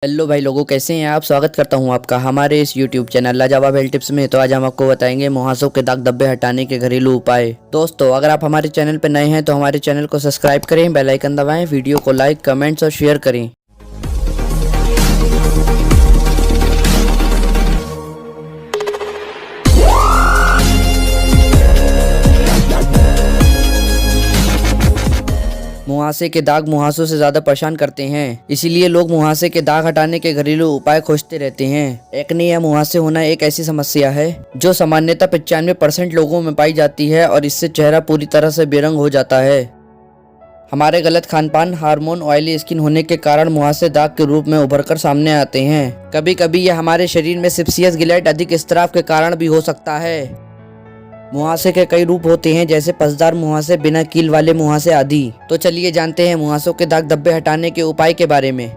Hello भाई लोगों, कैसे हैं आप। स्वागत करता हूं आपका हमारे इस यूट्यूब चैनल लाजवाब हेल्थ टिप्स में। तो आज हम आपको बताएंगे मुहासों के दाग धब्बे हटाने के घरेलू उपाय। दोस्तों, अगर आप हमारे चैनल पर नए हैं तो हमारे चैनल को सब्सक्राइब करें, बेल आइकन दबाएं, वीडियो को लाइक, कमेंट्स और शेयर करें। मुहासे के दाग मुहासों से ज्यादा परेशान करते हैं, इसीलिए लोग मुहासे के दाग हटाने के घरेलू उपाय खोजते रहते हैं। एक्ने या मुहासे होना एक ऐसी समस्या है जो सामान्यतः 95% लोगों में पाई जाती है और इससे चेहरा पूरी तरह से बेरंग हो जाता है। हमारे गलत खानपान, हार्मोन, ऑयली स्किन होने के कारण मुहासे दाग के रूप में उभर कर सामने आते हैं। कभी कभी यह हमारे शरीर में सेप्सियस गिलैट अधिक स्त्राव के कारण भी हो सकता है। मुहासे के कई रूप होते हैं, जैसे पसदार मुहासे, बिना कील वाले मुहासे आदि। तो चलिए जानते हैं मुहासों के दाग धब्बे हटाने के उपाय के बारे में।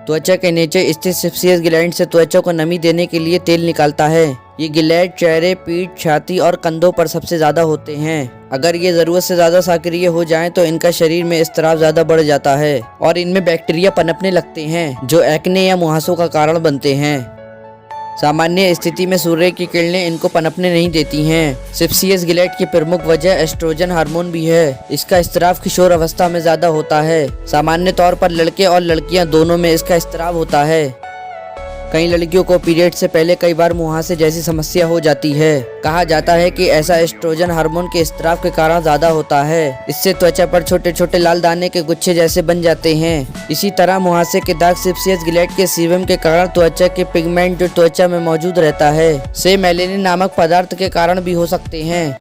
त्वचा के नीचे स्थित सेप्सियस ग्लैंड से त्वचा को नमी देने के लिए तेल निकालता है। ये ग्लैंड चेहरे, पीठ, छाती और कंधों पर सबसे ज्यादा होते हैं। अगर ये जरूरत से ज्यादा सक्रिय हो जाएं तो इनका शरीर में स्त्राव ज्यादा बढ़ जाता है और इनमें बैक्टीरिया पनपने लगते हैं जो एक्ने या मुहासों का कारण बनते हैं। सामान्य स्थिति में सूर्य की किरणें इनको पनपने नहीं देती हैं। सेप्सियस गिलैट की प्रमुख वजह एस्ट्रोजन हार्मोन भी है। इसका स्त्राव किशोर अवस्था में ज्यादा होता है। सामान्य तौर पर लड़के और लड़कियां दोनों में इसका स्त्राव होता है। कई लड़कियों को पीरियड से पहले कई बार मुहासे जैसी समस्या हो जाती है। कहा जाता है कि ऐसा एस्ट्रोजन हार्मोन के स्त्राव के कारण ज्यादा होता है। इससे त्वचा पर छोटे छोटे लाल दाने के गुच्छे जैसे बन जाते हैं। इसी तरह मुहासे के दाग सेप्सियस गिलैट के सीबम के कारण त्वचा के पिगमेंट जो त्वचा में मौजूद रहता है से मेलेनिन नामक पदार्थ के कारण भी हो सकते हैं।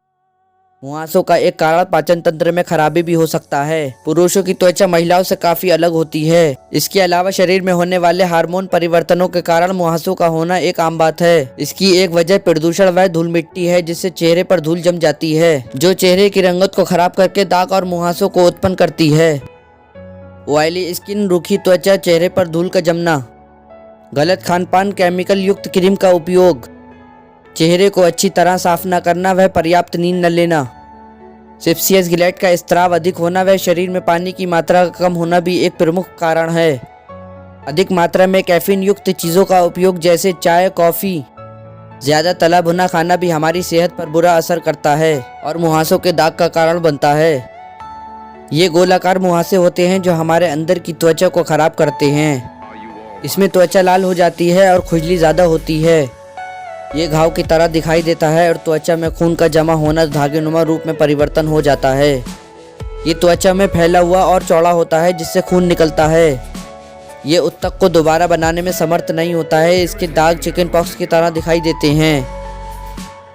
मुहासों का एक कारण पाचन तंत्र में खराबी भी हो सकता है। पुरुषों की त्वचा महिलाओं से काफी अलग होती है। इसके अलावा शरीर में होने वाले हार्मोन परिवर्तनों के कारण मुहासों का होना एक आम बात है। इसकी एक वजह प्रदूषण व धूल मिट्टी है, जिससे चेहरे पर धूल जम जाती है जो चेहरे की रंगत को खराब करके दाग और मुहासों को उत्पन्न करती है। ऑयली स्किन, रूखी त्वचा, चेहरे पर धूल का जमना, गलत खानपान, केमिकल युक्त क्रीम का उपयोग, चेहरे को अच्छी तरह साफ न करना व पर्याप्त नींद न लेना, सेप्सियस गिलैट का स्त्राव अधिक होना व शरीर में पानी की मात्रा कम होना भी एक प्रमुख कारण है। अधिक मात्रा में कैफीन युक्त चीज़ों का उपयोग जैसे चाय, कॉफ़ी, ज़्यादा तला भुना खाना भी हमारी सेहत पर बुरा असर करता है और मुहासों के दाग का कारण बनता है। ये गोलाकार मुहासे होते हैं जो हमारे अंदर की त्वचा को खराब करते हैं। इसमें त्वचा लाल हो जाती है और खुजली ज़्यादा होती है। ये घाव की तरह दिखाई देता है और त्वचा में खून का जमा होना धागेनुमा रूप में परिवर्तन हो जाता है। ये त्वचा में फैला हुआ और चौड़ा होता है जिससे खून निकलता है। ये ऊतक को दोबारा बनाने में समर्थ नहीं होता है। इसके दाग चिकन पॉक्स की तरह दिखाई देते हैं।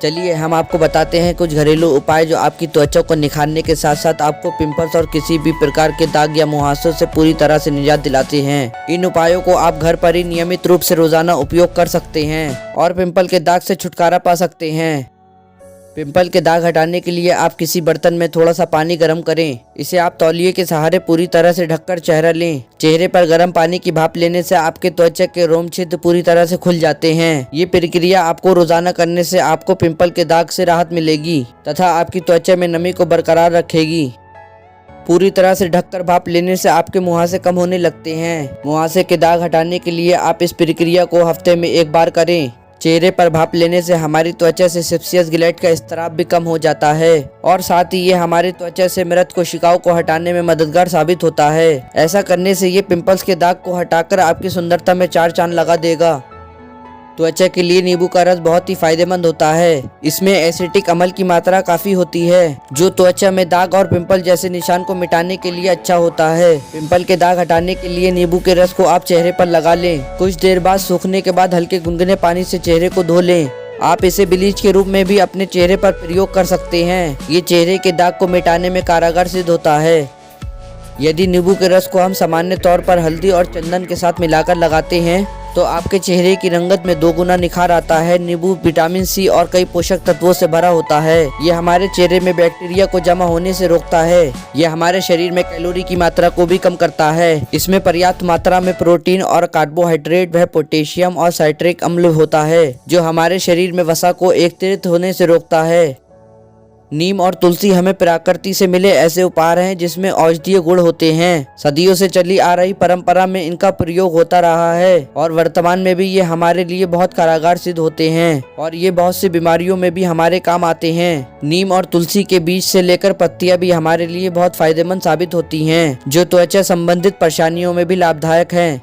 चलिए हम आपको बताते हैं कुछ घरेलू उपाय जो आपकी त्वचा को निखारने के साथ साथ आपको पिंपल्स और किसी भी प्रकार के दाग या मुहासों से पूरी तरह से निजात दिलाते हैं। इन उपायों को आप घर पर ही नियमित रूप से रोजाना उपयोग कर सकते हैं और पिंपल के दाग से छुटकारा पा सकते हैं। पिंपल के दाग हटाने के लिए आप किसी बर्तन में थोड़ा सा पानी गर्म करें। इसे आप तौलिए के सहारे पूरी तरह से ढककर चेहरा लें। चेहरे पर गर्म पानी की भाप लेने से आपके त्वचा के रोम छिद्र पूरी तरह से खुल जाते हैं। ये प्रक्रिया आपको रोजाना करने से आपको पिंपल के दाग से राहत मिलेगी तथा आपकी त्वचा में नमी को बरकरार रखेगी। पूरी तरह से ढककर भाप लेने से आपके मुहासे कम होने लगते हैं। मुहासे के दाग हटाने के लिए आप इस प्रक्रिया को हफ्ते में एक बार करें। चेहरे पर भाप लेने से हमारी त्वचा से सेप्सियस गिलैट का स्त्राव भी कम हो जाता है और साथ ही ये हमारी त्वचा से मृत कोशिकाओं को हटाने में मददगार साबित होता है। ऐसा करने से ये पिंपल्स के दाग को हटाकर आपकी सुंदरता में चार चांद लगा देगा। त्वचा के लिए नींबू का रस बहुत ही फायदेमंद होता है। इसमें एसिटिक अम्ल की मात्रा काफी होती है जो त्वचा में दाग और पिंपल जैसे निशान को मिटाने के लिए अच्छा होता है। पिंपल के दाग हटाने के लिए नींबू के रस को आप चेहरे पर लगा लें। कुछ देर बाद सूखने के बाद हल्के गुनगुने पानी से चेहरे को धो लें। आप इसे ब्लीच के रूप में भी अपने चेहरे पर प्रयोग कर सकते हैं। ये चेहरे के दाग को मिटाने में कारगर सिद्ध होता है। यदि नींबू के रस को हम सामान्य तौर पर हल्दी और चंदन के साथ मिलाकर लगाते हैं तो आपके चेहरे की रंगत में 2 गुना निखार आता है। नींबू विटामिन सी और कई पोषक तत्वों से भरा होता है। यह हमारे चेहरे में बैक्टीरिया को जमा होने से रोकता है। यह हमारे शरीर में कैलोरी की मात्रा को भी कम करता है। इसमें पर्याप्त मात्रा में प्रोटीन और कार्बोहाइड्रेट व पोटेशियम और साइट्रिक अम्ल होता है जो हमारे शरीर में वसा को एकत्रित होने से रोकता है। नीम और तुलसी हमें प्रकृति से मिले ऐसे उपहार हैं जिसमें औषधीय गुण होते हैं। सदियों से चली आ रही परंपरा में इनका प्रयोग होता रहा है और वर्तमान में भी ये हमारे लिए बहुत कारगर सिद्ध होते हैं और ये बहुत सी बीमारियों में भी हमारे काम आते हैं। नीम और तुलसी के बीज से लेकर पत्तियां भी हमारे लिए बहुत फायदेमंद साबित होती हैं, जो त्वचा संबंधित परेशानियों में भी लाभदायक हैं।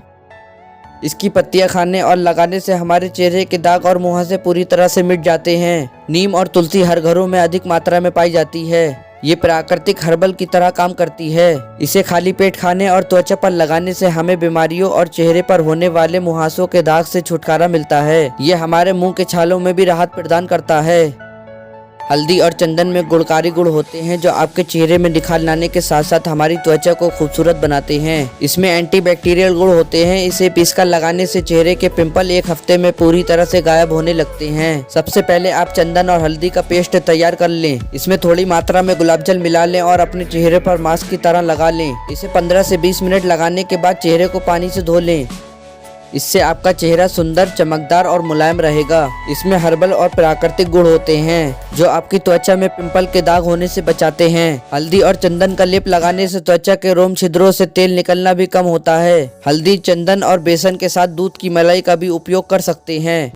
इसकी पत्तियां खाने और लगाने से हमारे चेहरे के दाग और मुहासे पूरी तरह से मिट जाते हैं। नीम और तुलसी हर घरों में अधिक मात्रा में पाई जाती है। ये प्राकृतिक हर्बल की तरह काम करती है। इसे खाली पेट खाने और त्वचा पर लगाने से हमें बीमारियों और चेहरे पर होने वाले मुहासों के दाग से छुटकारा मिलता है। ये हमारे मुंह के छालों में भी राहत प्रदान करता है। हल्दी और चंदन में गुणकारी गुण होते हैं जो आपके चेहरे में निखार लाने के साथ साथ हमारी त्वचा को खूबसूरत बनाते हैं। इसमें एंटीबैक्टीरियल गुण होते हैं। इसे पीसकर लगाने से चेहरे के पिंपल एक हफ्ते में पूरी तरह से गायब होने लगते हैं। सबसे पहले आप चंदन और हल्दी का पेस्ट तैयार कर लें। इसमें थोड़ी मात्रा में गुलाब जल मिला लें और अपने चेहरे पर मास्क की तरह लगा लें। इसे 15 से 20 मिनट लगाने के बाद चेहरे को पानी से धो लें। इससे आपका चेहरा सुंदर, चमकदार और मुलायम रहेगा। इसमें हर्बल और प्राकृतिक गुण होते हैं जो आपकी त्वचा में पिंपल के दाग होने से बचाते हैं। हल्दी और चंदन का लेप लगाने से त्वचा के रोम छिद्रों से तेल निकलना भी कम होता है। हल्दी, चंदन और बेसन के साथ दूध की मलाई का भी उपयोग कर सकते हैं।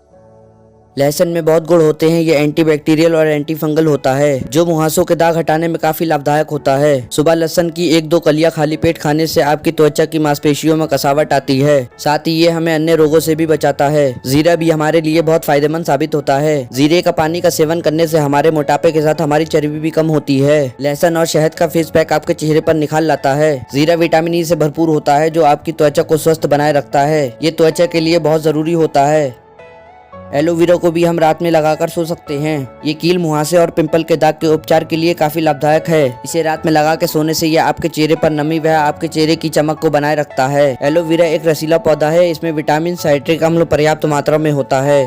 लहसुन में बहुत गुण होते हैं। ये एंटीबैक्टीरियल और एंटी फंगल होता है जो मुहासों के दाग हटाने में काफी लाभदायक होता है। सुबह लहसुन की 1-2 कलियां खाली पेट खाने से आपकी त्वचा की मांसपेशियों में कसावट आती है। साथ ही ये हमें अन्य रोगों से भी बचाता है। जीरा भी हमारे लिए बहुत फायदेमंद साबित होता है। जीरे का पानी का सेवन करने से हमारे मोटापे के साथ हमारी चर्बी भी कम होती है। लहसुन और शहद का फेस पैक आपके चेहरे पर निखार लाता है। जीरा विटामिन ई से भरपूर होता है जो आपकी त्वचा को स्वस्थ बनाए रखता है। ये त्वचा के लिए बहुत जरूरी होता है। एलोवेरा को भी हम रात में लगाकर सो सकते हैं। ये कील, मुहासे और पिंपल के दाग के उपचार के लिए काफी लाभदायक है। इसे रात में लगा के सोने से यह आपके चेहरे पर नमी व आपके चेहरे की चमक को बनाए रखता है। एलोवेरा एक रसीला पौधा है। इसमें विटामिन, साइट्रिक अम्ल पर्याप्त मात्रा में होता है।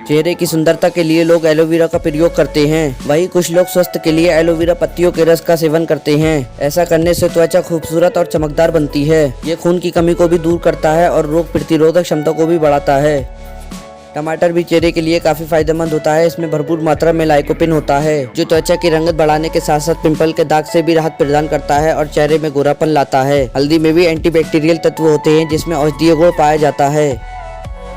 चेहरे की सुंदरता के लिए लोग एलोवेरा का प्रयोग करते हैं। वहीं कुछ लोग स्वास्थ्य के लिए एलोवेरा पत्तियों के रस का सेवन करते हैं। ऐसा करने से त्वचा खूबसूरत और चमकदार बनती है। ये खून की कमी को भी दूर करता है और रोग प्रतिरोधक क्षमता को भी बढ़ाता है। टमाटर भी चेहरे के लिए काफी फायदेमंद होता है। इसमें भरपूर मात्रा में लाइकोपिन होता है जो त्वचा की रंगत बढ़ाने के साथ साथ पिंपल के दाग से भी राहत प्रदान करता है और चेहरे में गोरापन लाता है। हल्दी में भी एंटीबैक्टीरियल तत्व होते हैं जिसमें औषधीय गुण पाया जाता है।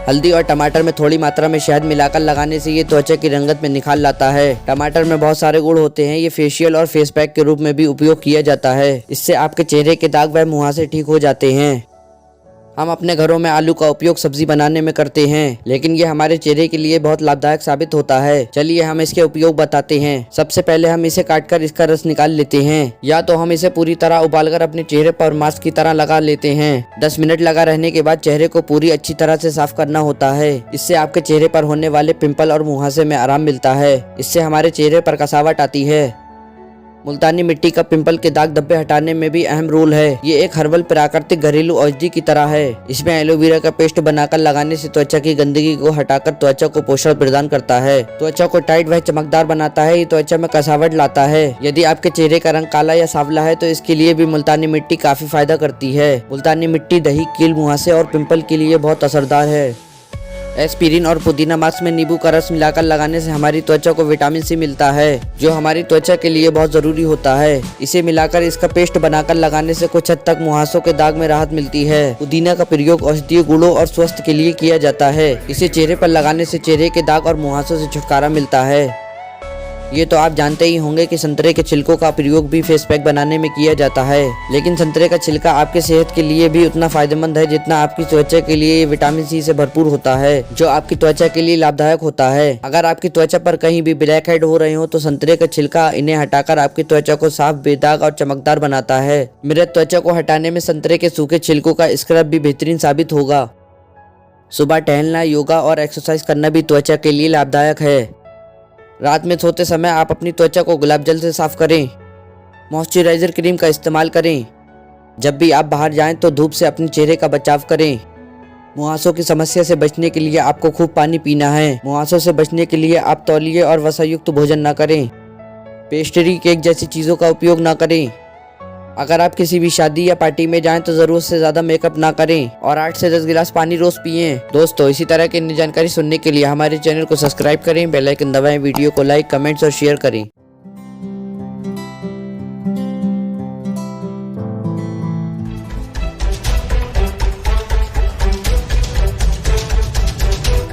हल्दी और टमाटर में थोड़ी मात्रा में शहद मिलाकर लगाने से ये त्वचा की रंगत में निखार लाता है। टमाटर में बहुत सारे गुण होते हैं। ये फेशियल और फेस पैक के रूप में भी उपयोग किया जाता है। इससे आपके चेहरे के दाग व मुहासे ठीक हो जाते हैं। हम अपने घरों में आलू का उपयोग सब्जी बनाने में करते हैं, लेकिन ये हमारे चेहरे के लिए बहुत लाभदायक साबित होता है। चलिए हम इसके उपयोग बताते हैं। सबसे पहले हम इसे काटकर इसका रस निकाल लेते हैं, या तो हम इसे पूरी तरह उबालकर अपने चेहरे पर मास्क की तरह लगा लेते हैं। 10 मिनट लगा रहने के बाद चेहरे को पूरी अच्छी तरह से साफ करना होता है। इससे आपके चेहरे पर होने वाले पिंपल और मुहासे में आराम मिलता है। इससे हमारे चेहरे पर कसावट आती है। मुल्तानी मिट्टी का पिंपल के दाग धब्बे हटाने में भी अहम रोल है। ये एक हर्बल प्राकृतिक घरेलू औषधि की तरह है। इसमें एलोवेरा का पेस्ट बनाकर लगाने से त्वचा की गंदगी को हटाकर त्वचा को पोषण प्रदान करता है। त्वचा को टाइट व चमकदार बनाता है। ये त्वचा में कसावट लाता है। यदि आपके चेहरे का रंग काला या सांवला है तो इसके लिए भी मुल्तानी मिट्टी काफी फायदा करती है। मुल्तानी मिट्टी दही, कील, मुहासे और पिंपल के लिए बहुत असरदार है। एस्पिरिन और पुदीना मास्क में नींबू का रस मिलाकर लगाने से हमारी त्वचा को विटामिन सी मिलता है जो हमारी त्वचा के लिए बहुत जरूरी होता है। इसे मिलाकर इसका पेस्ट बनाकर लगाने से कुछ हद तक मुहासों के दाग में राहत मिलती है। पुदीना का प्रयोग औषधीय गुणों और स्वास्थ्य के लिए किया जाता है। इसे चेहरे पर लगाने से चेहरे के दाग और मुहासों से छुटकारा मिलता है। ये तो आप जानते ही होंगे कि संतरे के छिलकों का प्रयोग भी फेस पैक बनाने में किया जाता है, लेकिन संतरे का छिलका आपके सेहत के लिए भी उतना फायदेमंद है जितना आपकी त्वचा के लिए विटामिन सी से भरपूर होता है जो आपकी त्वचा के लिए लाभदायक होता है। अगर आपकी त्वचा पर कहीं भी ब्लैक हेड हो रहे हो तो संतरे का छिलका इन्हें हटाकर आपकी त्वचा को साफ, बेदाग और चमकदार बनाता है। मृत त्वचा को हटाने में संतरे के सूखे छिलकों का स्क्रब भी बेहतरीन साबित होगा। सुबह टहलना, योगा और एक्सरसाइज करना भी त्वचा के लिए लाभदायक है। रात में सोते समय आप अपनी त्वचा को गुलाब जल से साफ करें। मॉइस्चराइजर क्रीम का इस्तेमाल करें। जब भी आप बाहर जाएं तो धूप से अपने चेहरे का बचाव करें। मुहासों की समस्या से बचने के लिए आपको खूब पानी पीना है। मुहासों से बचने के लिए आप तौलिए और वसायुक्त भोजन न करें। पेस्ट्री, केक जैसी चीज़ों का उपयोग न करें। अगर आप किसी भी शादी या पार्टी में जाएं तो जरूरत से ज्यादा मेकअप ना करें और 8 से 10 गिलास पानी रोज पिएं। दोस्तों, इसी तरह की अन्य जानकारी सुनने के लिए हमारे चैनल को सब्सक्राइब करें, बेल आइकन दबाएं, वीडियो को लाइक, कमेंट्स और शेयर करें।